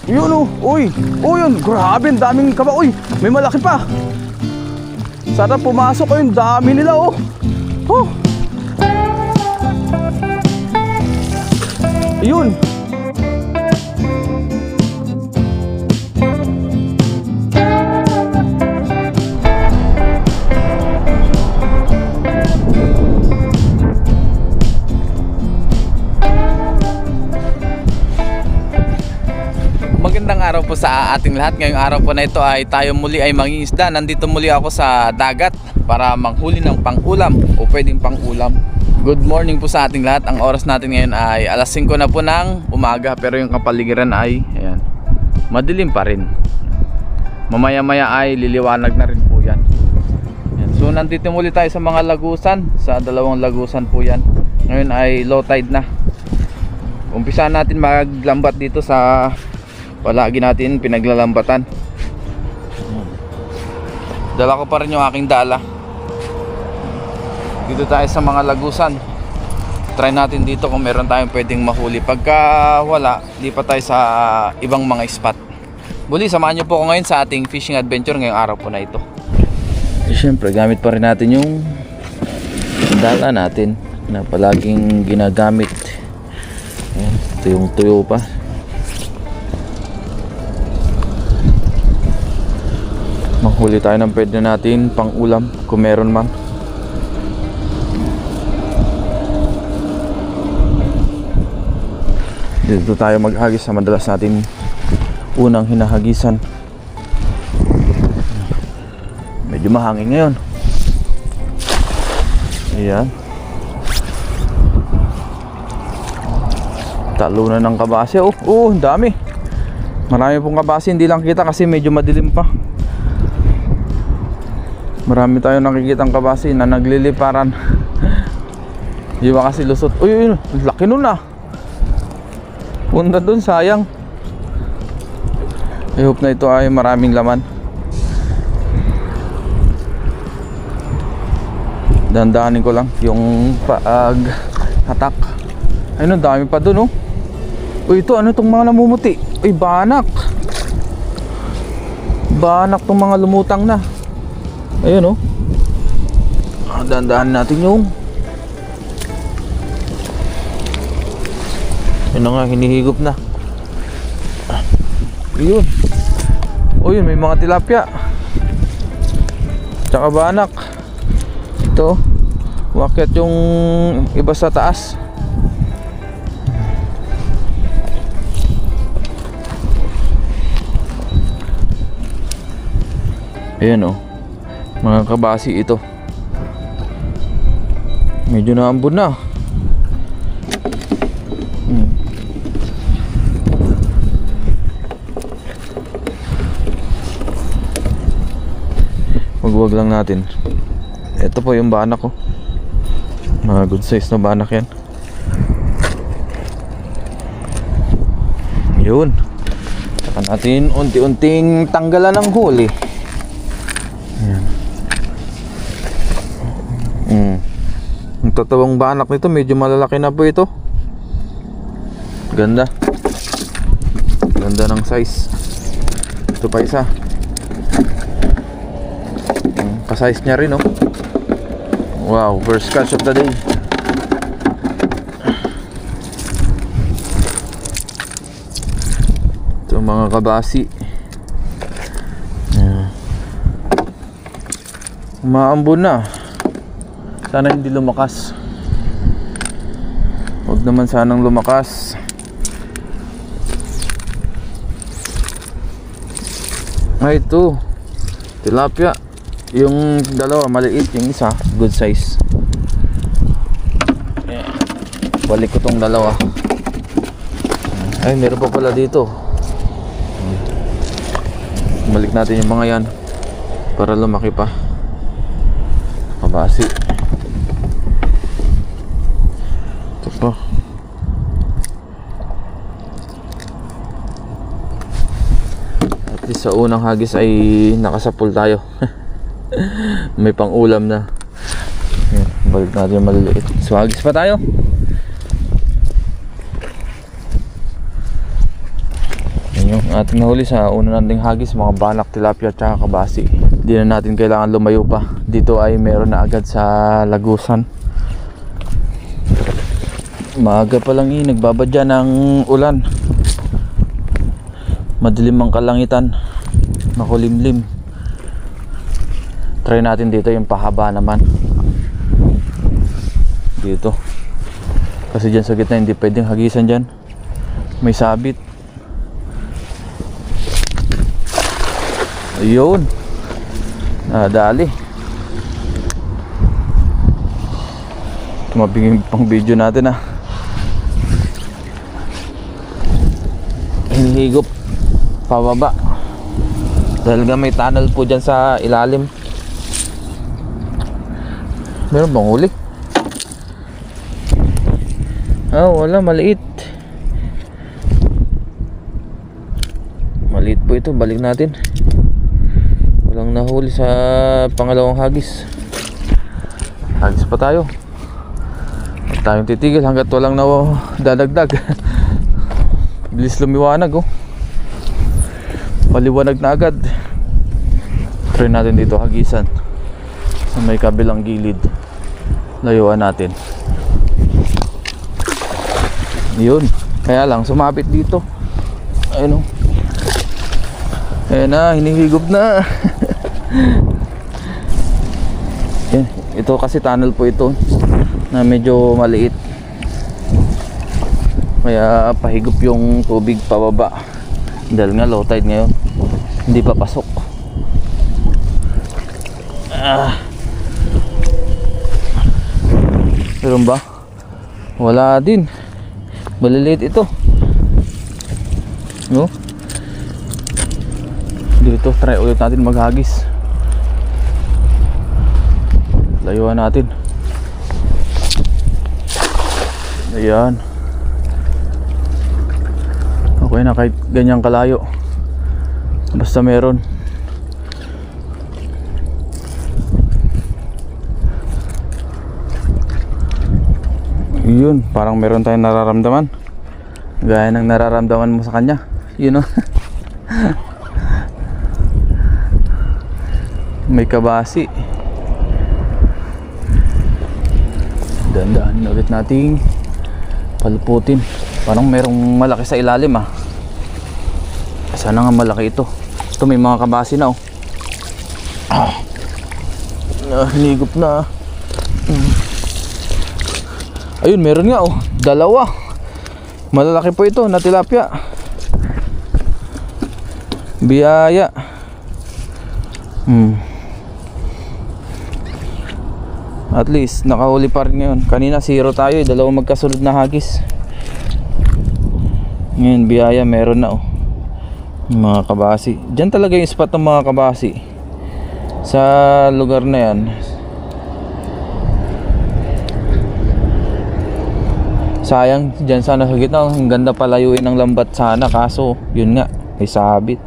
Yun oh, uy. Uy yun, grabe, ang daming kaba. Uy, may malaki pa. Sana pumasok ko, yung dami nila oh. Oh. Yun. Magandang araw po sa ating lahat. Ngayong araw po na ito ay tayo muli ay mangingisda. Nandito muli ako sa dagat para manghuli ng pang-ulam o pwedeng pang-ulam. Good morning po sa ating lahat. Ang oras natin ngayon ay alas 5 na po ng umaga, pero yung kapaligiran ay ayan, madilim pa rin. Mamaya maya ay liliwanag na rin po yan. Ayan. So nandito muli tayo sa mga lagusan, sa dalawang lagusan po yan. Ngayon ay low tide na. Umpisa natin maglambat dito sa palagi natin pinaglalambatan. Dala ko pa rin yung aking dala. Dito tayo sa mga lagusan. Try natin dito kung meron tayong pwedeng mahuli. Pagka wala, di pa tayo sa ibang mga spot. Muli, samahan nyo po ako ngayon sa ating fishing adventure ngayong araw po na ito. Siyempre, gamit pa rin natin yung dala natin na palaging ginagamit. Ayan, ito yung tuyo pa. Manghuli tayo ng pwede natin pang ulam kung meron man. Dito tayo maghagis sa madalas natin unang hinahagisan. Medyo mahangin ngayon. Ayan. Talunan ng kabase. Oh, ang dami. Marami pong kabase, hindi lang kita kasi medyo madilim pa. Marami tayong nakikitang kabase na nagliliparan. Di ba kasi lusot? Uy, laki nun ah. Punta dun, sayang. I hope na ito ay maraming laman. Dandahanin ko lang yung pag-hatak. Ayun, dami pa dun oh. Uy, ito, ano itong mga namumuti? Uy, banak. Banak tong mga lumutang na. Ayun oh. Dandahanin natin yung yun na nga, hinihigop na. Yun. O yun, may mga tilapia. Tsaka banak. Ito, wakyat yung iba sa taas. Ayan o, mga kabasi ito. Medyo naambun na. Wag lang natin. Ito po yung banak ko. Mga good size na banak yan. Yun. Saka natin unti-unting tanggalan ng huli. Ayan. Ang tatawang banak nito medyo malalaki na po ito. Ganda. Ganda ng size. Ito pa isa. Ka-size niya rin oh. Wow, first catch of the day. Ito mga kabasi. Umaambon na. Sana hindi lumakas. Huwag naman sanang lumakas. Ay, ito tilapia. Yung dalawa maliit, yung isa good size. Balik ko tong dalawa. Ay, meron pa pala dito. Balik natin yung mga yan para lumaki pa. Kabasi. Ito pa. At least sa unang hagis ay nakasapul tayo. May pang ulam na. Ayan, balik natin yung maliliit. So hagis pa tayo. Yung ating nahuli sa una nating hagis, mga banak, tilapia at kabasi. Hindi na natin kailangan lumayo pa. Dito ay meron na agad sa lagusan. Maaga pa lang nagbabadya ng ulan. Madilim ang kalangitan, makulimlim. Try natin dito yung pahaba naman. Dito. Kasi dyan sa gitna hindi pwedeng hagisan dyan. May sabit. Ayun. Nadali. Tumabing pang video natin Hinihigop pababa. Dahil nga may tunnel po dyan sa ilalim. Meron bang huli? Wala, maliit. Maliit po ito, balik natin. Walang nahuli sa pangalawang hagis. Hagis pa tayo. Huwag tayong titigil hanggat walang dadagdag. Bilis lumiwanag Paliwanag na agad. Try natin dito hagisan sa may kabilang gilid. Layuan natin. Yun. Kaya lang sumapit dito. Ayun Ayan na, hinihigop na. Yan. Ito kasi tunnel po ito na medyo maliit. Kaya pahigop yung tubig pababa. Dahil nga low tide ngayon. Hindi pa pasok. Meron ba? Wala din. Maliliit ito. No? Dito, try ulit natin maghagis. Layuan natin. Ayan. Okay na kahit ganyang kalayo. Basta meron. Yun, parang meron tayong nararamdaman. Gaya ng nararamdaman mo sa kanya. Yun May kabasi. Dandahan ulit nating paluputin. Parang merong malaki sa ilalim Sana nga malaki ito. Ito may mga kabasi na hinigop na. Ayun, meron nga dalawa. Malalaki po ito na tilapia. Biyaya. At least nakahuli pa rin ngayon. Kanina 0 tayo dalawang magkasunod na hagis. Ngayon biyaya meron na mga kabasi. Diyan talaga yung spot ng mga kabasi. Sa lugar na yan. Sayang dyan sana sa gitna. Ang ganda palayuin ng lambat sana. Kaso yun nga, may sabit.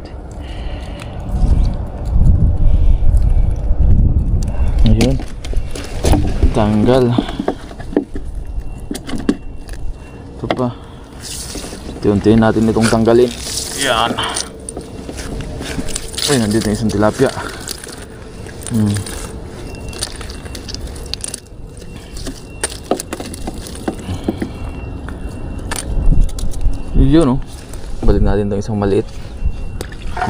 Ayun, tanggal. Ito pa. Unti-untiin natin itong tanggalin. Yan. Ay, nandito yung isang tilapia. Yun balik natin itong isang maliit.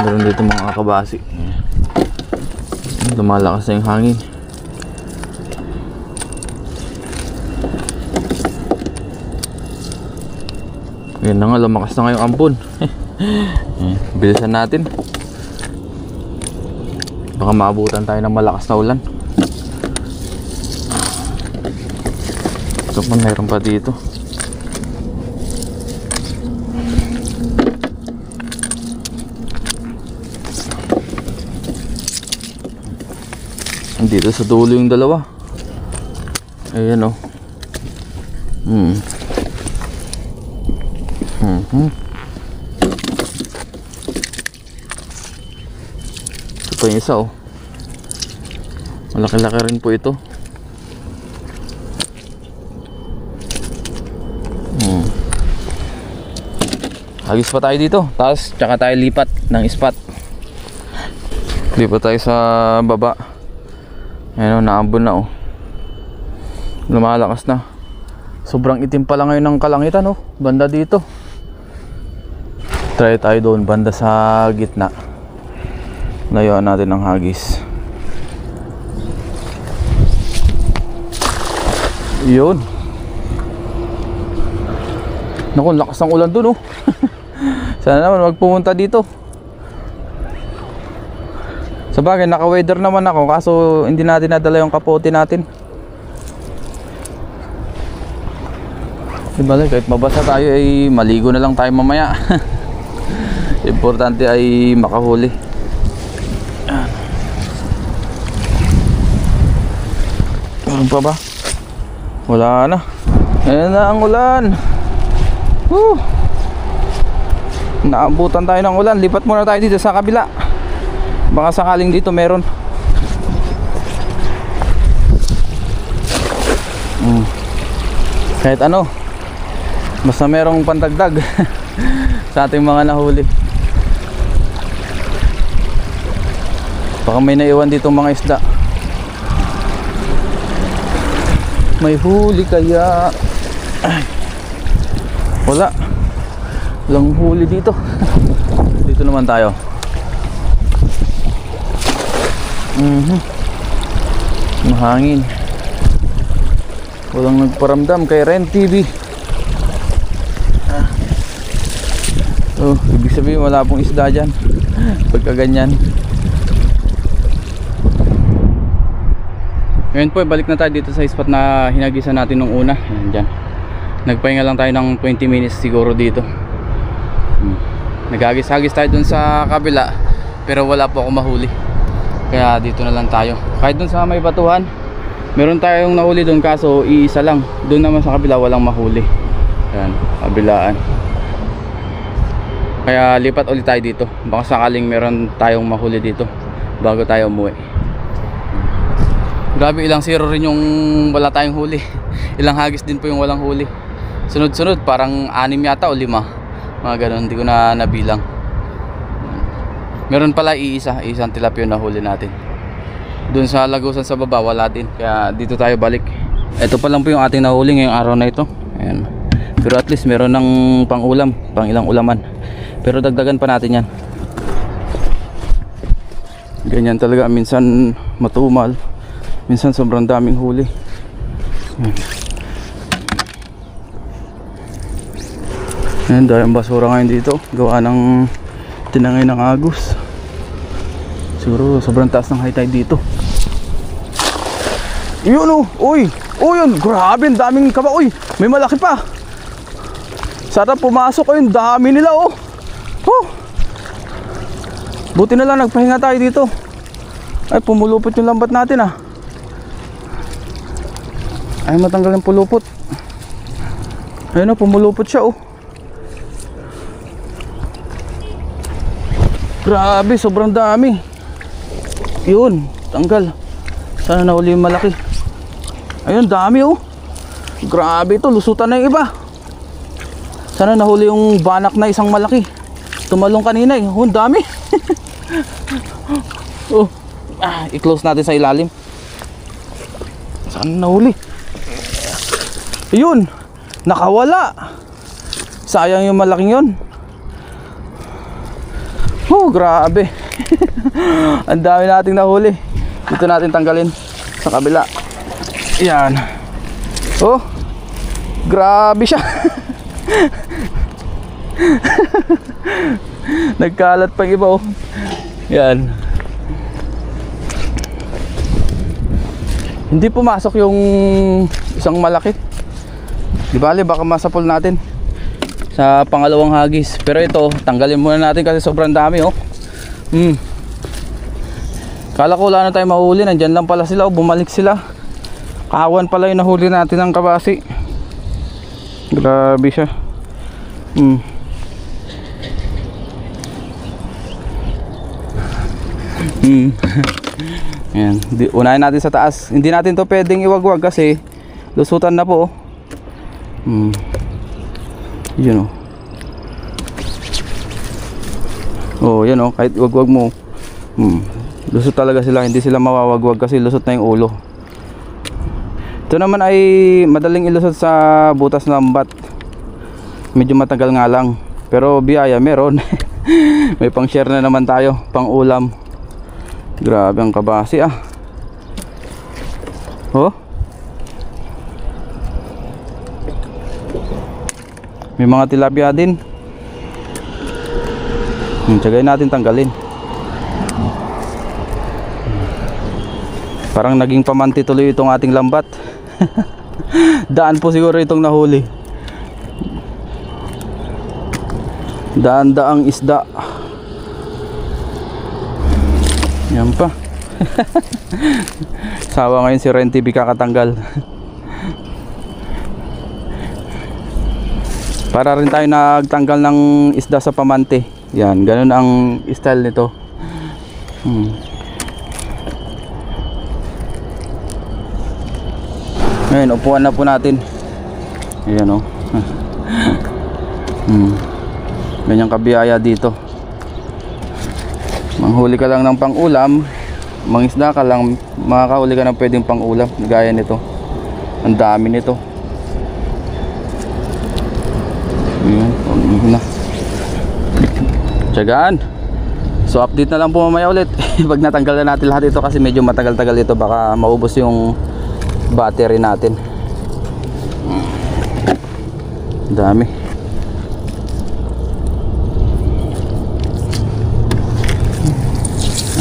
Meron dito mga kabasi. Lumalakas na yung hangin. Yan na nga, lumakas na nga yung ampon. Bilisan natin. Baka maabutan tayo ng malakas na ulan. Ito pa, mayroon pa dito. Dito sa dulo yung dalawa. Ayan Ito pa yung isa malaki-laki rin po ito. Hagis pa tayo dito. Tapos tsaka tayo lipat ng spot. Lipat tayo sa baba. Ayan o, naambon na o. Lumalakas na. Sobrang itim pala ngayon ng kalangitan o. Banda dito. Try tayo doon, banda sa gitna. Layuan natin ng hagis. Yun. Naku, lakas ng ulan dun oh. Sana naman wag pumunta dito. Sabagay, naka-weather naman ako, kaso hindi natin nadala yung kapote natin. Diba, kahit mabasa tayo ay maligo na lang tayo mamaya. Importante ay makahuli. Ano pa ba? Wala na. Ayan na ang ulan. Woo! Naabutan tayo ng ulan. Lipat muna tayo dito sa kabila. Baka sakaling dito meron. Kahit ano, basta merong pandagdag sa ating mga nahuli. Baka may naiwan dito mga isda. May huli kaya? Ay, wala. Walang huli dito. Dito naman tayo. Mahangin. Walang nagparamdam kay Ren TV. Oh, ibig sabihin wala pong isda dyan. Pagka ganyan. Ngayon po, balik na tayo dito sa spot na hinagisan natin nung una. Ayan, dyan. Nagpahinga lang tayo ng 20 minutes siguro dito. Naghagis-hagis tayo dun sa kabila, pero wala po ako mahuli. Kaya dito na lang tayo. Kahit dun sa may batuhan, meron tayong nahuli dun, kaso iisa lang. Dun naman sa kabila walang mahuli. Ayan, kabilaan. Kaya lipat ulit tayo dito. Baka sakaling meron tayong mahuli dito bago tayo umuwi. Grabe, ilang zero rin yung wala tayong huli. Ilang hagis din po yung walang huli. Sunod-sunod, parang 6 yata o 5. Mga ganun, hindi ko na nabilang. Meron pala isang tilapia na huli natin. Doon sa lagusan sa baba, wala din. Kaya dito tayo balik. Ito pa lang po yung ating nahuli ngayong araw na ito. Ayan. Pero at least meron ng pang-ulam, pang ilang ulaman. Pero dagdagan pa natin yan. Ganyan talaga, minsan matumal, minsan sobrang daming huli. Ayan, dahil ang basura ngayon dito, gawa ng tinangay ng agos. Siguro sobrang taas ng high tide dito. Yun oh, uy, yun, grabe, ang daming kaba, uy, may malaki pa. Sarap pumasok, ayun, dami nila oh. Buti na lang nagpahinga tayo dito. Ay, pumulupot yung lambat natin ah. Ay, matanggal yung pulupot. Ayun oh, pumulupot siya oh. Grabe, sobrang dami. Yun, tanggal. Sana nahuli yung malaki. Ayun, dami oh. Grabe ito, lusutan na yung iba. Sana nahuli yung banak na isang malaki. Tumalong kanina eh. Oh, dami. Oh, i-close natin sa ilalim. Saan nahuli? Ayun, nakawala. Sayang yung malaking yun. Oh, grabe. Ang dami nating nahuli. Dito natin tanggalin sa kabila. Yan. Oh, grabe siya. Nagkalat pang iba oh. Yan. Hindi pumasok yung isang malaki. Di bale, baka masapol natin sa pangalawang hagis. Pero ito, tanggalin muna natin kasi sobrang dami oh. Kala ko wala na tayo mahuli. Nandyan lang pala sila oh, bumalik sila. Kahawan pala yung nahuli natin ng kabasi. Grabe siya. Yan. Unahin natin sa taas. Hindi natin to pwedeng iwagwag kasi lusutan na po. Yun oh. Oh, yan oh, kahit wag-wag mo. Lusot talaga sila, hindi sila mawawagwag kasi lusot na yung ulo. Ito naman ay madaling ilusot sa butas ng lambat. Medyo matagal nga lang, pero biyaya meron. May pang share na naman tayo, pang ulam. Grabe ang kabasi ah. Oh, may mga tilapia din. Tsagayin natin tanggalin. Parang naging pamanti tuloy itong ating lambat. Daan po siguro itong nahuli. Daan-daang isda. Yan pa. Sawa ngayon si Ren TV kakatanggal. Para rin tayo nagtanggal ng isda sa pamante. Yan, ganun ang style nito. Ngayon, upuan na po natin. Ayan o. Ganyang kabiyaya dito. Manghuli ka lang ng pang-ulam, mangisda ka lang, makakahuli ka ng pwedeng pang-ulam. Gaya nito. Ang dami nito. Ayan, na. Tiyagaan. So update na lang po mamaya ulit. Pag natanggal na natin lahat ito kasi medyo matagal-tagal ito, baka maubos yung battery natin. Dami.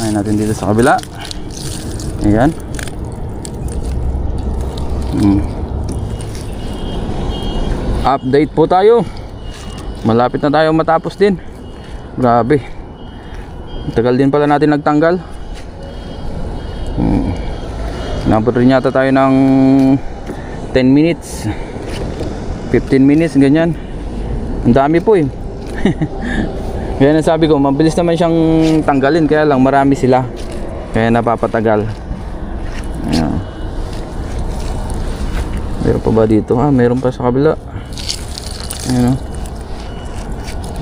Ayan natin dito sa kabila. Ayan. Update po tayo. Malapit na tayo matapos din. Grabe. Tagal din pala natin nagtanggal. Nabot rin yata tayo ng 10 minutes 15 minutes, ganyan. Ang dami po eh. Kaya nasabi ko, mabilis naman siyang tanggalin, kaya lang marami sila, kaya napapatagal. Ayan. Meron pa ba dito? Meron pa sa kabila. Ayan o.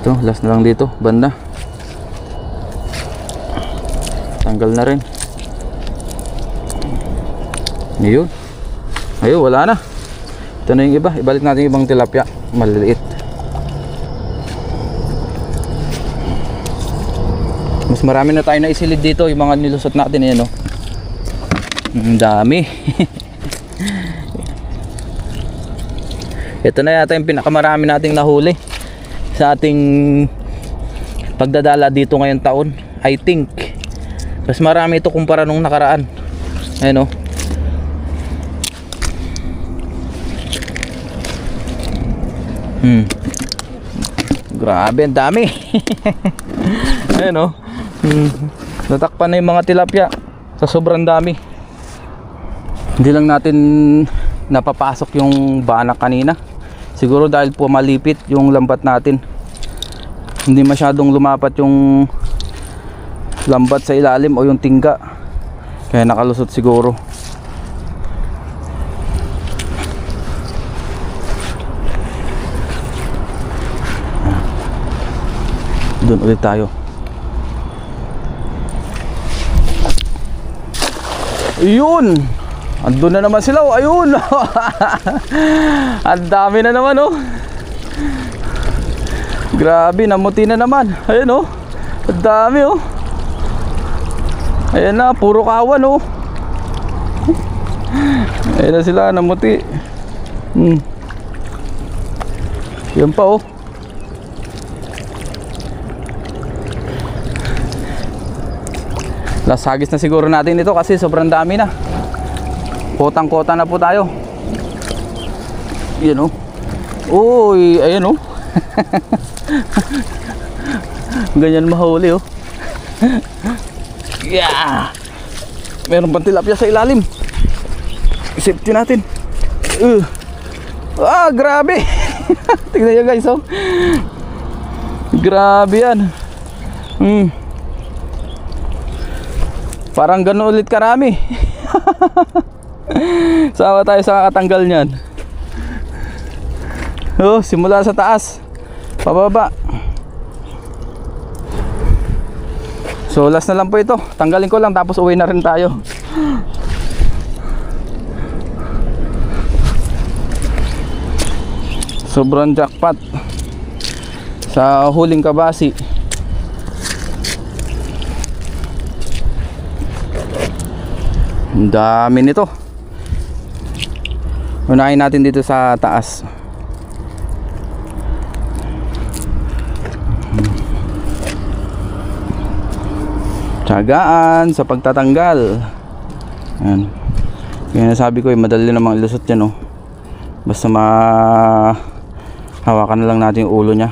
Ito, last na lang dito, banda. Tanggal na rin. Ayun. Ayun, wala na. Ito na yung iba. Ibalik natin yung ibang tilapia. Maliliit. Mas marami na tayo na isilid dito. Yung mga nilusot natin. Ayan o. Ang dami. Ito na yata yung pinakamarami nating nahuli sa ating pagdadala dito ngayong taon, I think. Mas marami ito kumpara nung nakaraan. Ayan o. Grabe, ang dami. Ayan o. Natakpan na yung mga tilapia sa sobrang dami. Hindi lang natin napapasok yung banak kanina. Siguro dahil po malipit yung lambat natin. Hindi masyadong lumapat yung lambat sa ilalim o yung tingga. Kaya nakalusot siguro. Doon ulit tayo. Ayun! Andun na naman sila, oh. Ayun! Ang dami na naman, oh. Grabe, namuti na naman. Ayun, oh. Ang dami, oh. Ayan na, puro kawan, oh. Ayan na sila, namuti. Yan pa, oh. Last hagis na siguro natin ito kasi sobrang dami na. Kotang-kota na po tayo. Ayan o. Uy, ayan o. Ganyan mahuli o. Yeah. Meron pang tilapia sa ilalim. Safety natin. Grabe. Tingnan nyo guys o. Grabe yan. Parang gano'n ulit karami. Sama tayo sa kakatanggal niyan. Simula sa taas pababa. So last na lang po ito. Tanggalin ko lang tapos uwi na rin tayo. Sobrang jackpot sa huling kabasi. Ang dami nito. Unahin natin dito sa taas. Tiyagaan sa pagtatanggal. Ayan. Kaya sabi ko madali namang ilusot yan, oh. Basta hawakan na lang natin yung ulo nya.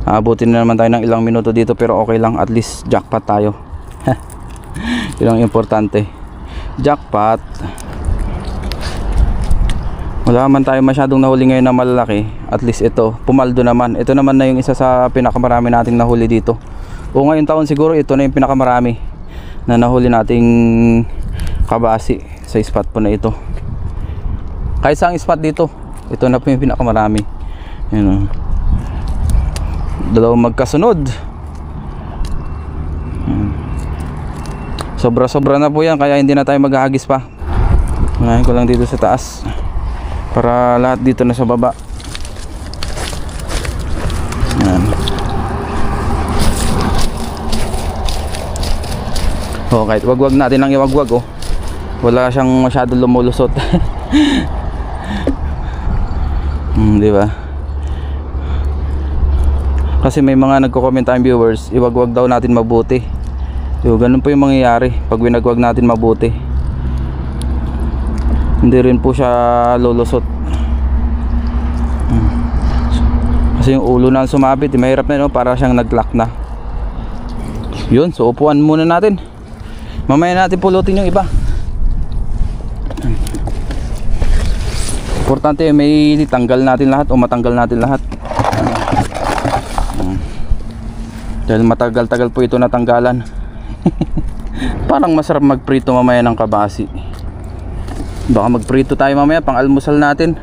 Aabutin na naman tayo ng ilang minuto dito, pero okay lang, at least jackpot tayo. Yun ang importante, jackpot. Wala man tayo masyadong nahuli ngayon na malalaki. At least ito, pumaldo naman. Ito naman na yung isa sa pinakamarami nating nahuli dito. O ngayong taon siguro ito na yung pinakamarami na nahuli nating kabasi sa spot po na ito. Kahit sa spot dito, ito na po yung pinakamarami. Yun, oh. Dalawang magkasunod. Sobra-sobra na po yan, kaya hindi na tayo maghahagis pa. Unahin ko lang dito sa taas para lahat dito na sa baba. Yan. Oh, kahit wagwag natin lang iwagwag, oh. Wala siyang masyado lumulusot. Di ba? Kasi may mga nagko-comment tayong viewers, iwagwag daw natin mabuti. So, ganun po yung mangyayari pag winagwag natin mabuti. Hindi rin po siya lulusot. Kasi yung ulo na sumabit, mahirap na, no? Para siyang nag-lock na. Yun, so upuan muna natin. Mamaya natin pulutin yung iba. Importante may tanggal natin lahat o matanggal natin lahat. Dahil matagal-tagal po ito natanggalan. Parang masarap magprito mamaya ng kabasi. Baka magprito tayo mamaya pang almusal natin.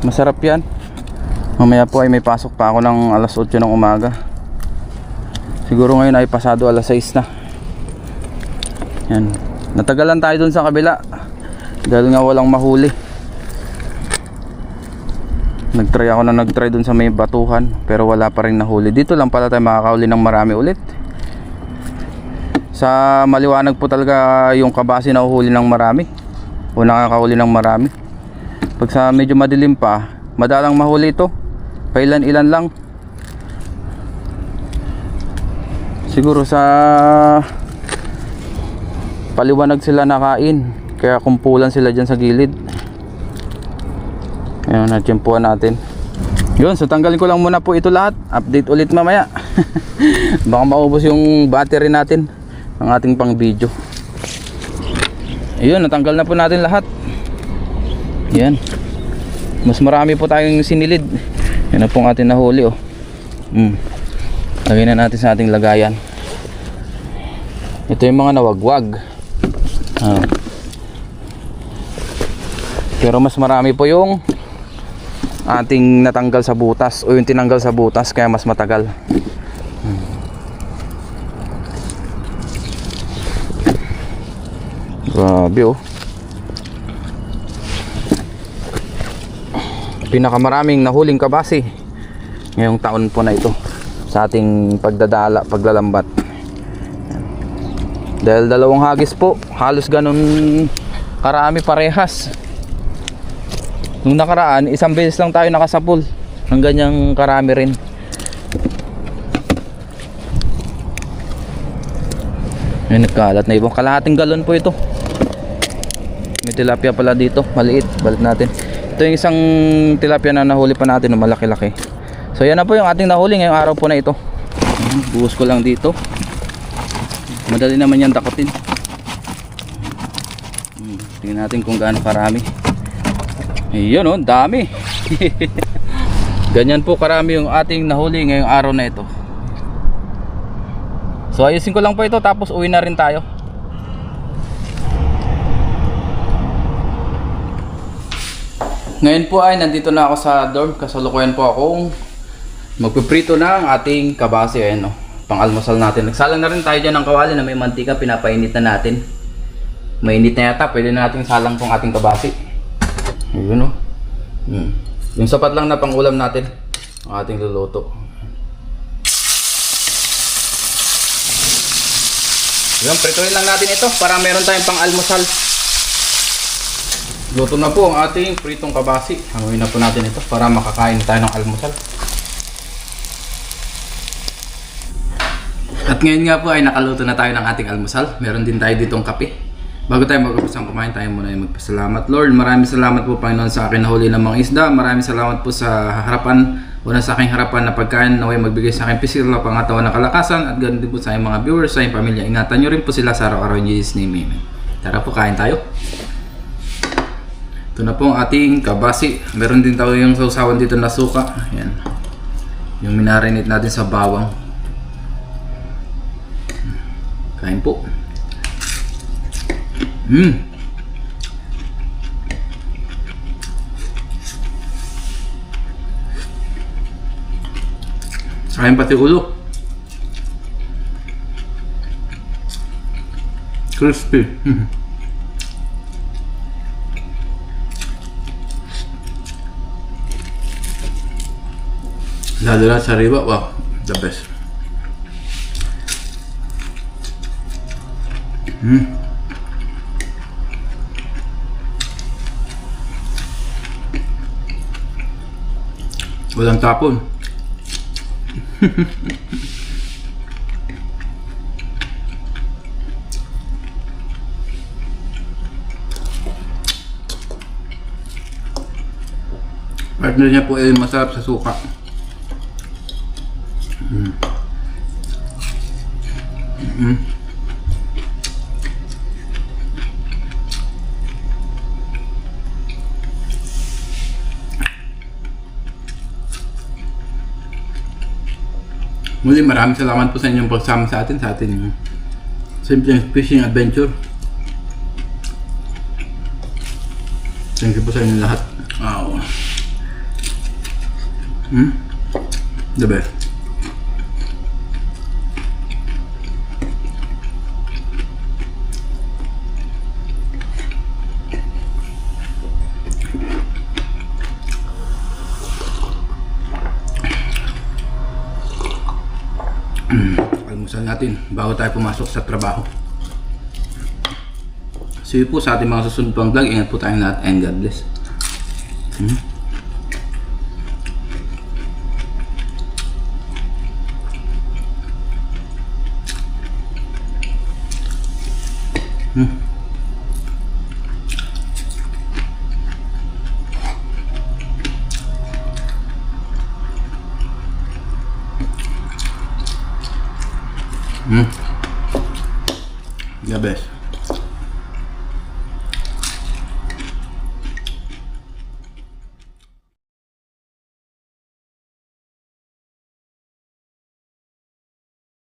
Masarap yan. Mamaya po ay may pasok pa ako ng alas 8 ng umaga. Siguro ngayon ay pasado alas 6 na. Yan. Natagalan tayo dun sa kabila dahil nga walang mahuli. Nagtry dun sa may batuhan, pero wala pa rin nahuli. Dito lang pala tayo makakahuli ng marami ulit. Sa maliwanag po talaga yung kabasi na uhuli ng marami o nakakahuli ng marami. Pag sa medyo madilim pa, madalang mahuli ito. Pailan-ilan lang. Siguro sa paliwanag sila nakain, kaya kumpulan sila dyan sa gilid. Ayan, natsyempuhan natin. Yun, so tanggalin ko lang muna po ito lahat. Update ulit mamaya. Baka maubos yung battery natin ang ating pang video. Ayun, natanggal na po natin lahat. Yan. Mas marami po tayong sinilid. Yan na pong ating nahuli, oh. Lagay na natin sa ating lagayan. Ito yung mga nawagwag. Pero mas marami po yung ating natanggal sa butas o yung tinanggal sa butas, kaya mas matagal. Grabe, oh. Pinakamaraming nahuling kabasi ngayong taon po na ito sa ating paglalambat. Dahil dalawang hagis po, halos ganun karami parehas. Nung nakaraan, isang beses lang tayo nakasapul ng ganyang karami rin. May nagkalat na ibang kalahating galon po ito. May tilapia pala dito, maliit. Balit natin. Ito yung isang tilapia na nahuli pa natin, no, malaki-laki. So yan na po yung ating nahuli ngayong araw po na ito. Buhos ko lang dito. Madali naman yan dakutin. Tingnan natin kung gaano karami. Ayun, oh, dami. Ganyan po karami yung ating nahuli ngayong araw na ito. So ayusin ko lang po ito, tapos uwi na rin tayo. Ngayon po ay nandito na ako sa dorm. Kasalukuyan po akong magpiprito ng ating kabasi. Ayan, oh. pang-almusal natin. Nagsalang na rin tayo dyan ng kawali na may mantika, pinapainit na natin. Mainit na yata, pwede na natin salang tong ating kabasi. Ayun o. Yung sapat lang na pang-ulam natin, ang ating luluto. Yun, prituhin lang natin ito para meron tayong pang-almusal. Luto na po ang ating pritong kabasi. Hanguin na po natin ito para makakain tayo ng almusal. At ngayon nga po ay nakaluto na tayo ng ating almusal. Meron din tayo ditong kape. Bago tayo magpapasang kumain, tayo muna ay magpasalamat. Lord, maraming salamat po Panginoon sa akin nahuli ng mga isda. Maraming salamat po sa harapan, una sa aking harapan na pagkain naway magbigay sa akin pisikal na pangatawan ng kalakasan. At ganoon din po sa aking mga viewers, sa aking pamilya. Ingatan nyo rin po sila sa araw-araw in Jesus' name. Amen. Tara po, kain tayo. Ito na po ang ating kabasi. Meron din tayo yung sausawan dito na suka. Ayan. Yung minarinate natin sa bawang. Kain po. Kain pati ulo. Crispy. Lalo na sa riba, wow, the best. Walang tapon. Partner niya po ay masarap sa suka. Muli, maraming salamat po sa inyong pagsama sa atin simpleng fishing adventure. Thank you po sa inyong lahat. Wow. The best. Almusal natin bago tayo pumasok sa trabaho. See you po sa ating mga susunod pang vlog. Ingat po tayong lahat and God bless. The best.